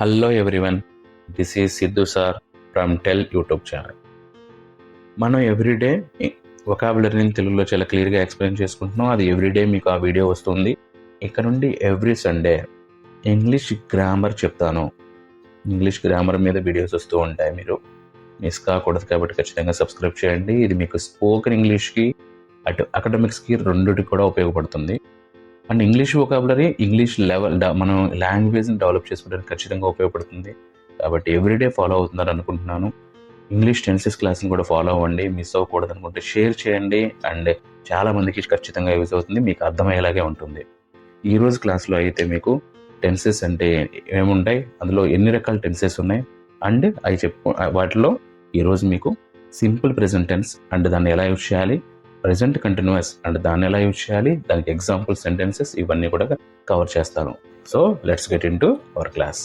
Hello everyone, this is Siddhu sir from tell YouTube channel. మనం everyday వొకాబులరీని తెలుగులో చాలా క్లియర్గా ఎక్స్ప్లెయిన్ చేసుకుంటున్నాం. అది ఎవ్రీడే మీకు ఆ వీడియో వస్తుంది. ఇక్కడ నుండి ఎవ్రీ సండే ఇంగ్లీష్ గ్రామర్ చెప్తాను. ఇంగ్లీష్ గ్రామర్ మీద వీడియోస్ వస్తూ ఉంటాయి. మీరు మిస్ కాకూడదు కాబట్టి ఖచ్చితంగా సబ్స్క్రైబ్ చేయండి. ఇది మీకు స్పోకెన్ ఇంగ్లీష్కి అటు అకాడమిక్స్కి రెండుకి కూడా ఉపయోగపడుతుంది. And English vocabulary English level మనం లాంగ్వేజ్ని డెవలప్ చేసుకోవడానికి ఖచ్చితంగా ఉపయోగపడుతుంది. కాబట్టి ఎవ్రీడే ఫాలో అవుతున్నారు అనుకుంటున్నాను. ఇంగ్లీష్ టెన్సెస్ క్లాస్ని కూడా ఫాలో అవ్వండి. మిస్ అవ్వకూడదు అనుకుంటే షేర్ చేయండి. అండ్ చాలామందికి ఖచ్చితంగా యూజ్ అవుతుంది, మీకు అర్థమయ్యేలాగే ఉంటుంది. ఈరోజు క్లాస్లో అయితే మీకు టెన్సెస్ అంటే ఏముంటాయి, అందులో ఎన్ని రకాల టెన్సెస్ ఉన్నాయి అండ్ అవి వాటిలో ఈరోజు మీకు సింపుల్ ప్రెజెంట్ టెన్స్ అండ్ దాన్ని ఎలా యూజ్ చేయాలి, ప్రెజెంట్ కంటిన్యూస్ అండ్ దాన్ని ఎలా యూజ్ చేయాలి, దానికి ఎగ్జాంపుల్ సెంటెన్సెస్ ఇవన్నీ కూడా కవర్ చేస్తాను. So let's get in to our class.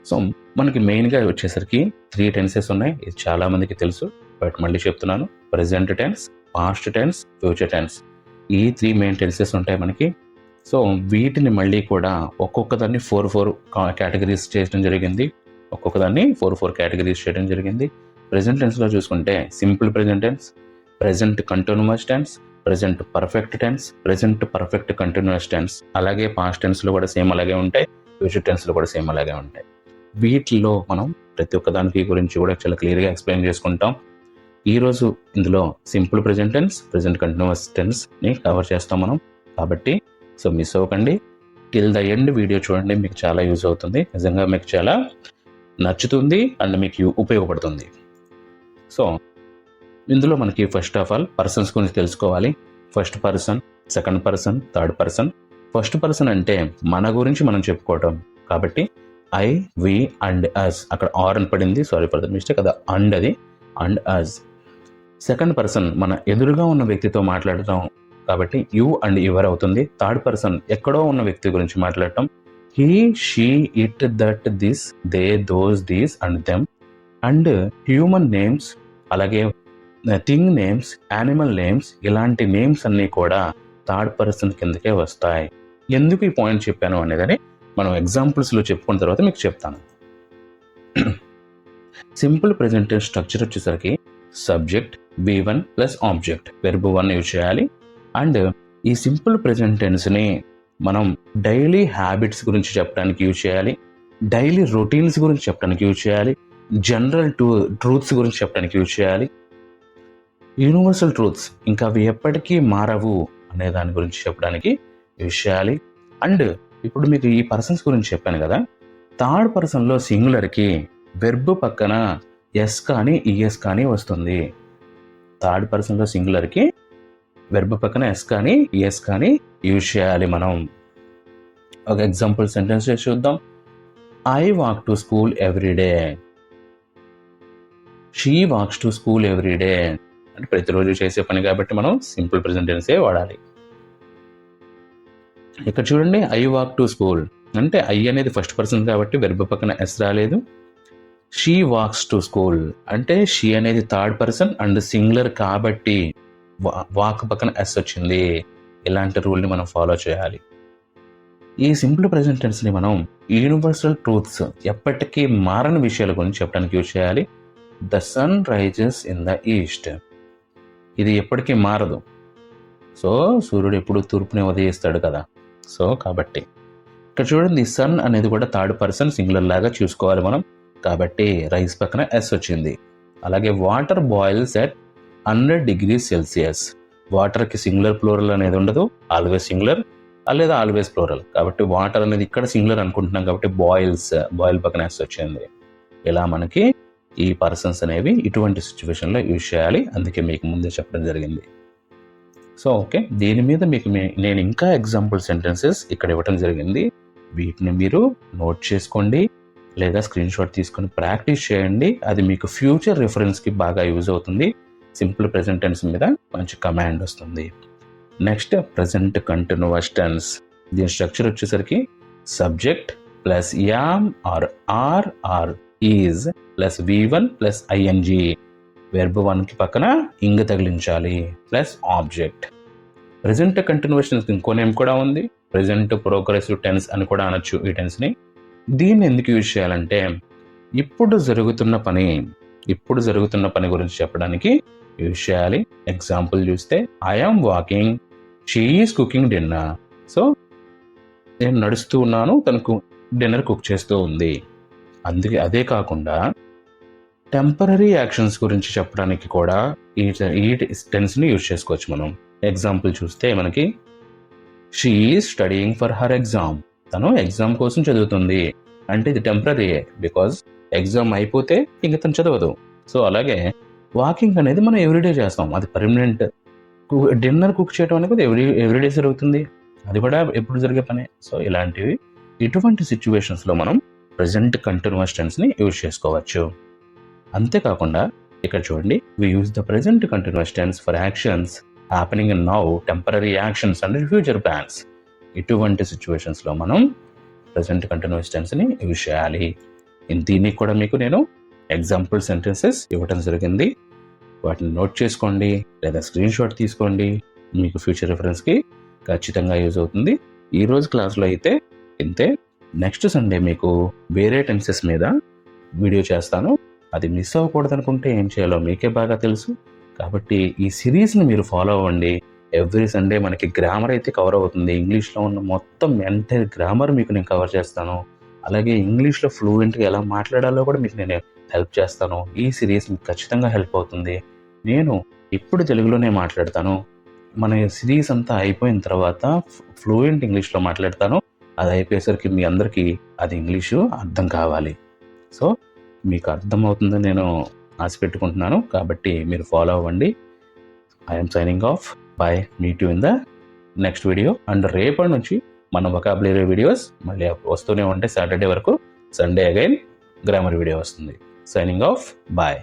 So మనకి మెయిన్గా వచ్చేసరికి 3 టెన్సెస్ ఉన్నాయి. ఇది చాలా మందికి తెలుసు, బట్ మళ్ళీ చెప్తున్నాను. Present tense, past tense, future tense, ఈ 3 మెయిన్ టెన్సెస్ ఉంటాయి మనకి. సో వీటిని మళ్ళీ కూడా ఒక్కొక్క దాన్ని 4 కేటగిరీస్ చేయడం జరిగింది. ఒక్కొక్కదాన్ని 4 కేటగిరీస్ చేయడం జరిగింది. ప్రెజెంట్ టెన్స్లో చూసుకుంటే simple present tense, present continuous tense, present perfect tense, present perfect continuous tense, అలాగే పాస్ట్ టెన్స్లో కూడా సేమ్ అలాగే ఉంటాయి, ఫ్యూచర్ టెన్స్లో కూడా సేమ్ అలాగే ఉంటాయి. వీటిల్లో మనం ప్రతి ఒక్క దానికి గురించి కూడా చాలా క్లియర్గా ఎక్స్ప్లెయిన్ చేసుకుంటాం. ఈరోజు ఇందులో simple present tense, present continuous టెన్స్ని కవర్ చేస్తాం మనం. కాబట్టి సో మిస్ అవ్వకండి, టిల్ ద ఎండ్ వీడియో చూడండి, మీకు చాలా యూజ్ అవుతుంది. నిజంగా మీకు చాలా నచ్చుతుంది అండ్ మీకు ఉపయోగపడుతుంది. సో ఇందులో మనకి ఫస్ట్ ఆఫ్ ఆల్ పర్సన్స్ గురించి తెలుసుకోవాలి. First person, second person, third person. First person అంటే మన గురించి మనం చెప్పుకోవటం, కాబట్టి ఐ, వి అండ్ అస్. అక్కడ ఆర్ అని పడింది, సారీ ఫర్ ద మిస్టేక్, అది అండ్, అది అండ్ అస్. సెకండ్ పర్సన్ మన ఎదురుగా ఉన్న వ్యక్తితో మాట్లాడటం, కాబట్టి యు అండ్ యువర్ అవుతుంది. థర్డ్ పర్సన్ ఎక్కడో ఉన్న వ్యక్తి గురించి మాట్లాడటం, he, she, it, that, this, they, those, these and them. And human names, అలాగే థింగ్ నేమ్స్, యానిమల్ నేమ్స్, ఇలాంటి నేమ్స్ అన్నీ కూడా థర్డ్ పర్సన్ కిందకే వస్తాయి. ఎందుకు ఈ పాయింట్ చెప్పాను అనేదని మనం ఎగ్జాంపుల్స్లో చెప్పుకున్న తర్వాత మీకు చెప్తాను. సింపుల్ ప్రెజెంట్ టెన్స్ స్ట్రక్చర్ వచ్చేసరికి subject, V1 plus object, verb 1 use చేయాలి. అండ్ ఈ సింపుల్ ప్రెజెంట్ టెన్స్ని మనం డైలీ హ్యాబిట్స్ గురించి చెప్పడానికి యూజ్ చేయాలి, డైలీ రొటీన్స్ గురించి చెప్పడానికి యూజ్ చేయాలి, జనరల్ ట్రూత్స్ గురించి చెప్పడానికి యూజ్ చేయాలి, యూనివర్సల్ ట్రూత్స్ ఇంకా అవి ఎప్పటికీ మారవు అనే దాని గురించి చెప్పడానికి యూజ్ చేయాలి. అండ్ ఇప్పుడు మీకు ఈ పర్సన్స్ గురించి చెప్పాను కదా, థర్డ్ పర్సన్లో సింగులర్కి వెర్బ్ పక్కన ఎస్ కానీ ఈఎస్ కానీ వస్తుంది. థర్డ్ పర్సన్లో సింగులర్కి వెర్బ్ పక్కన ఎస్ కానీ ఈఎస్ కానీ యూజ్ చేయాలి మనం. ఒక ఎగ్జాంపుల్ సెంటెన్స్ చూద్దాం. I walk to school every day, she wax to school every day. అంటే ప్రతిరోజు చేసే పని కాబట్టి మనం సింపుల్ ప్రెజెంట్ టెన్సే వాడాలి. ఇక్కడ చూడండి, ఐ వాక్ టు స్కూల్ అంటే ఐ అనేది ఫస్ట్ పర్సన్ కాబట్టి వెర్బ్ పక్కన ఎస్ రాలేదు. షీ వాక్స్ టు స్కూల్ అంటే షీ అనేది థర్డ్ పర్సన్ అండ్ సింగులర్ కాబట్టి వాక్ పక్కన ఎస్ వచ్చింది. ఇలాంటి రూల్ని మనం ఫాలో చేయాలి. ఈ సింపుల్ ప్రెజెంట్ టెన్స్ని మనం యూనివర్సల్ ట్రూత్స్, ఎప్పటికీ మారని విషయాల గురించి చెప్పడానికి యూజ్ చేయాలి. The sun rises in the east, ఇది ఎప్పటికీ మారదు. సో సూర్యుడు ఎప్పుడు తూర్పునే ఉదయిస్తాడు కదా. సో కాబట్టి ఇక్కడ చూడండి, సన్ అనేది కూడా థర్డ్ పర్సన్ సింగులర్ లాగా చూసుకోవాలి మనం, కాబట్టి రైస్ పక్కన ఎస్ వచ్చింది. అలాగే water boils at 100 degrees Celsius, వాటర్కి సింగులర్ ప్లూరల్ అనేది ఉండదు, ఆల్వేస్ సింగులర్ లేదా ఆల్వేస్ ప్లూరల్. కాబట్టి వాటర్ అనేది ఇక్కడ సింగులర్ అనుకుంటున్నాం కాబట్టి బాయిల్ పక్కన ఎస్ వచ్చింది. ఇలా మనకి ఈ పర్సన్స్ అనేవి ఇటువంటి సిచ్యువేషన్లో యూజ్ చేయాలి, అందుకే మీకు ముందే చెప్పడం జరిగింది. సో ఓకే, దీని మీద మీకు నేను ఇంకా ఎగ్జాంపుల్ సెంటెన్సెస్ ఇక్కడ ఇవ్వడం జరిగింది. వీటిని మీరు నోట్ చేసుకోండి లేదా స్క్రీన్ షాట్ తీసుకొని ప్రాక్టీస్ చేయండి. అది మీకు ఫ్యూచర్ రిఫరెన్స్కి బాగా యూజ్ అవుతుంది. సింపుల్ ప్రెజెంట్ టెన్స్ మీద మంచి కమాండ్ వస్తుంది. Next present continuous tense. దీని స్ట్రక్చర్ వచ్చేసరికి subject plus am are is plus V1 plus ING, verb 1కి పక్కన ఇంగ్ తగిలించాలి plus object. Present continuous tense ఇంకో నేమ్ కూడా ఉంది, ప్రెజెంట్ ప్రోగ్రెసివ్ టెన్స్ అని కూడా అనొచ్చు ఈ టెన్స్ని. దీన్ని ఎందుకు యూజ్ చేయాలంటే ఇప్పుడు జరుగుతున్న పని గురించి చెప్పడానికి యూజ్ చేయాలి. ఎగ్జాంపుల్ చూస్తే I am walking, she is cooking dinner. So నేను నడుస్తూ ఉన్నాను, తనకు డిన్నర్ కుక్ చేస్తూ ఉంది. అందుకే అదే కాకుండా టెంపరరీ యాక్షన్స్ గురించి చెప్పడానికి కూడా ఈ టెన్స్ని యూజ్ చేసుకోవచ్చు మనం. ఎగ్జాంపుల్ చూస్తే మనకి she is studying for her exam, తను ఎగ్జామ్ కోసం చదువుతుంది అంటే ఇది టెంపరరీ, బికాజ్ ఎగ్జామ్ అయిపోతే ఇంక తను చదవదు. సో అలాగే వాకింగ్ అనేది మనం ఎవ్రీడే చేస్తాం, అది పర్మనెంట్. డిన్నర్ కుక్ చేయడం అనేది ఎవ్రీడే జరుగుతుంది, అది కూడా ఎప్పుడు జరిగే పనే. సో ఇటువంటి సిచ్యువేషన్స్లో మనం ప్రెజెంట్ కంటిన్యూస్ టెన్స్ని యూజ్ చేసుకోవచ్చు. అంతేకాకుండా ఇక్కడ చూడండి, we use the present continuous tense for actions happening in now, temporary actions and future plans. ఇటువంటి సిచ్యువేషన్స్లో మనం ప్రెజెంట్ కంటిన్యూస్ టెన్స్ని యూజ్ చేయాలి. దీనికి కూడా మీకు నేను ఎగ్జాంపుల్ సెంటెన్సెస్ ఇవ్వడం జరిగింది, వాటిని నోట్ చేసుకోండి లేదా స్క్రీన్ షాట్ తీసుకోండి, మీకు ఫ్యూచర్ రిఫరెన్స్కి ఖచ్చితంగా యూజ్ అవుతుంది. ఈరోజు క్లాస్లో అయితే ఇంతే. నెక్స్ట్ సండే మీకు వేరే టెన్సెస్ మీద వీడియో చేస్తాను, అది మిస్ అవ్వకూడదు అనుకుంటే ఏం చేయాలో మీకే బాగా తెలుసు. కాబట్టి ఈ సిరీస్ని మీరు ఫాలో అవ్వండి. ఎవ్రీ సండే మనకి గ్రామర్ అయితే కవర్ అవుతుంది, ఇంగ్లీష్లో ఉన్న మొత్తం ఎంటైర్ గ్రామర్ మీకు నేను కవర్ చేస్తాను. అలాగే ఇంగ్లీష్లో ఫ్లూయెంట్గా ఎలా మాట్లాడాలో కూడా మీకు నేను హెల్ప్ చేస్తాను. ఈ సిరీస్ మీకు ఖచ్చితంగా హెల్ప్ అవుతుంది. నేను ఇప్పుడు తెలుగులోనే మాట్లాడతాను, మన సిరీస్ అంతా అయిపోయిన తర్వాత ఫ్లూయెంట్ ఇంగ్లీష్లో మాట్లాడతాను. అది అయిపోయేసరికి మీ అందరికీ అది ఇంగ్లీషు అర్థం కావాలి. సో మీకు అర్థమవుతుందని నేను ఆశ పెట్టుకుంటున్నాను, కాబట్టి మీరు ఫాలో అవ్వండి. I'm signing off, by, meet you in the next video. And రేపటి నుంచి మన వొకాబులరీ వీడియోస్ మళ్ళీ వస్తూనే ఉంటాయి. సాటర్డే వరకు, సండే అగైన్ గ్రామర్ వీడియో వస్తుంది. Signing off, bye.